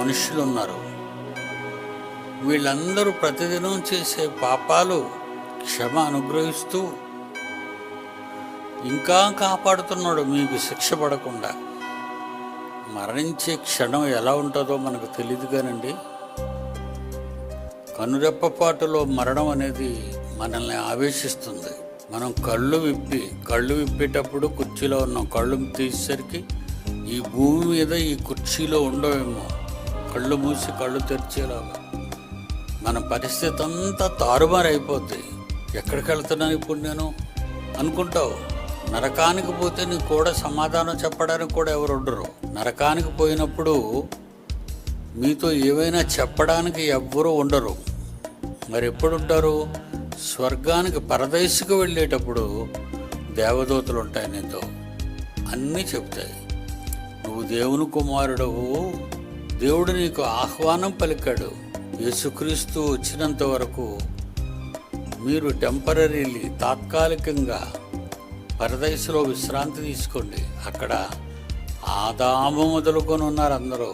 మనుషులు ఉన్నారు. వీళ్ళందరూ ప్రతిదినం చేసే పాపాలు క్షమ అనుగ్రహిస్తూ ఇంకా కాపాడుతున్నాడు మీకు శిక్ష పడకుండా. మరణించే క్షణం ఎలా ఉంటుందో మనకు తెలియదు కానండి, కనురెప్పపాటులో మరణం అనేది మనల్ని ఆవేశిస్తుంది. మనం కళ్ళు విప్పేటప్పుడు కుర్చీలో ఉన్నాం, కళ్ళు తీసేసరికి ఈ భూమి మీద ఈ కుర్చీలో ఉండవేమో, కళ్ళు మూసి కళ్ళు తెరిచేలాగా మన పరిస్థితి అంతా తారుమారైపోద్ది. ఎక్కడికి వెళ్తున్నాను ఇప్పుడు నేను అనుకుంటావు. నరకానికి పోతే నీకు కూడా సమాధానం చెప్పడానికి కూడా ఎవరు ఉండరు. నరకానికి పోయినప్పుడు మీతో ఏవైనా చెప్పడానికి ఎవ్వరూ ఉండరు. మరి ఎప్పుడు ఉంటారు? స్వర్గానికి పరదేశకు వెళ్ళేటప్పుడు దేవదూతలు ఉంటాయి, నీతో అన్నీ చెప్తాయి. నువ్వు దేవుని కుమారుడవు, దేవుడు నీకు ఆహ్వానం పలికాడు. యేసుక్రీస్తు వచ్చినంత వరకు మీరు టెంపరీలీ తాత్కాలికంగా పరదేశంలో విశ్రాంతి తీసుకోండి. అక్కడ ఆదాము మొదలుకొని ఉన్నారు అందరూ.